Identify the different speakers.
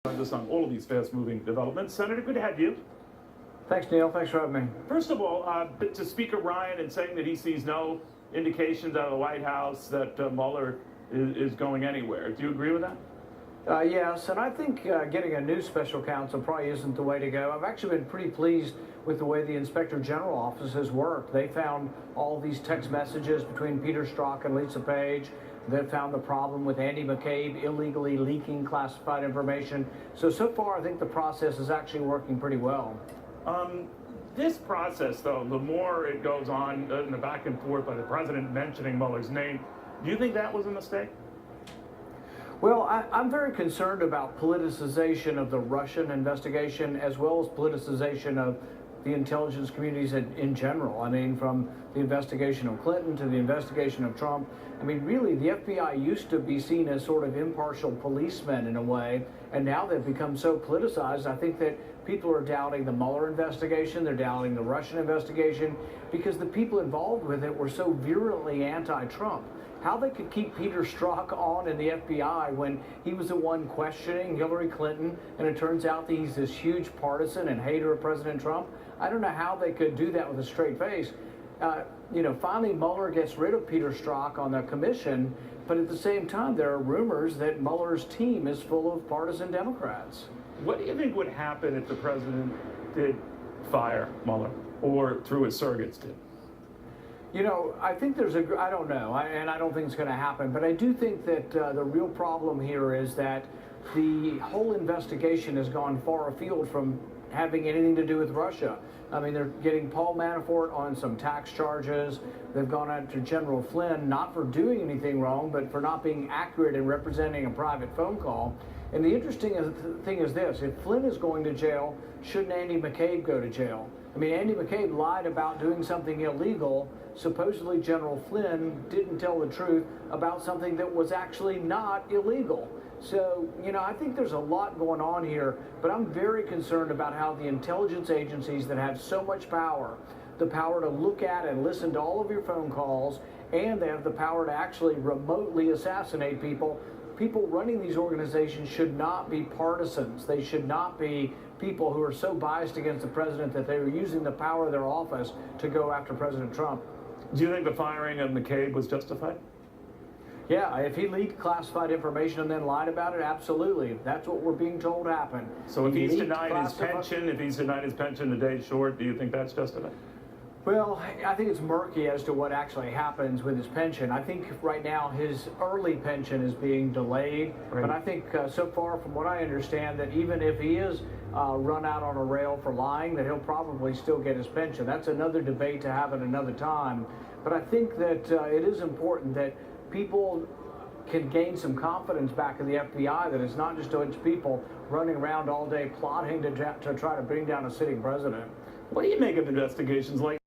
Speaker 1: Just on all of these fast-moving developments. Senator, good to have you.
Speaker 2: Thanks, Neil. Thanks for having me.
Speaker 1: First of all, to Speaker Ryan and saying that he sees no indications out of the White House that Mueller is going anywhere. Do you agree with that?
Speaker 2: Yes, and I think getting a new special counsel probably isn't the way to go. I've actually been pretty pleased with the way the Inspector General office has worked. They found all these text messages between Peter Strzok and Lisa Page. They found the problem with Andy McCabe illegally leaking classified information. So far, I think the process is actually working pretty well.
Speaker 1: This process, though, the more it goes on in the back and forth by the president mentioning Mueller's name, do you think that was a mistake?
Speaker 2: Well, I'm very concerned about politicization of the Russian investigation as well as politicization of the intelligence communities in general. I mean, from the investigation of Clinton to the investigation of Trump. I mean, really, the FBI used to be seen as sort of impartial policemen in a way, and now they've become so politicized. I think that people are doubting the Mueller investigation, they're doubting the Russian investigation, because the people involved with it were so virulently anti-Trump. How they could keep Peter Strzok on in the FBI when he was the one questioning Hillary Clinton, and it turns out that he's this huge partisan and hater of President Trump. I don't know how they could do that with a straight face. Finally Mueller gets rid of Peter Strzok on the commission, but at the same time there are rumors that Mueller's team is full of partisan Democrats.
Speaker 1: What do you think would happen if the president did fire Mueller, or through his surrogates did?
Speaker 2: I think I don't know, and I don't think it's going to happen, but I do think that the real problem here is that the whole investigation has gone far afield from having anything to do with Russia. I mean, they're getting Paul Manafort on some tax charges. They've gone after General Flynn, not for doing anything wrong, but for not being accurate in representing a private phone call. And the interesting thing is this: if Flynn is going to jail, shouldn't Andy McCabe go to jail? I mean, Andy McCabe lied about doing something illegal. Supposedly General Flynn didn't tell the truth about something that was actually not illegal. So, I think there's a lot going on here, but I'm very concerned about how the intelligence agencies that have so much power, the power to look at and listen to all of your phone calls, and they have the power to actually remotely assassinate people. People running these organizations should not be partisans. They should not be people who are so biased against the president that they are using the power of their office to go after President Trump.
Speaker 1: Do you think the firing of McCabe was justified?
Speaker 2: Yeah, if he leaked classified information and then lied about it, absolutely. That's what we're being told happened.
Speaker 1: So if he's denied his pension, a day short, do you think that's justified?
Speaker 2: Well, I think it's murky as to what actually happens with his pension. I think right now his early pension is being delayed, right. But I think so far from what I understand that even if he is run out on a rail for lying, that he'll probably still get his pension. That's another debate to have at another time. But I think that it is important that people can gain some confidence back in the FBI, that it's not just a bunch of people running around all day plotting to try to bring down a sitting president.
Speaker 1: What do you make of investigations like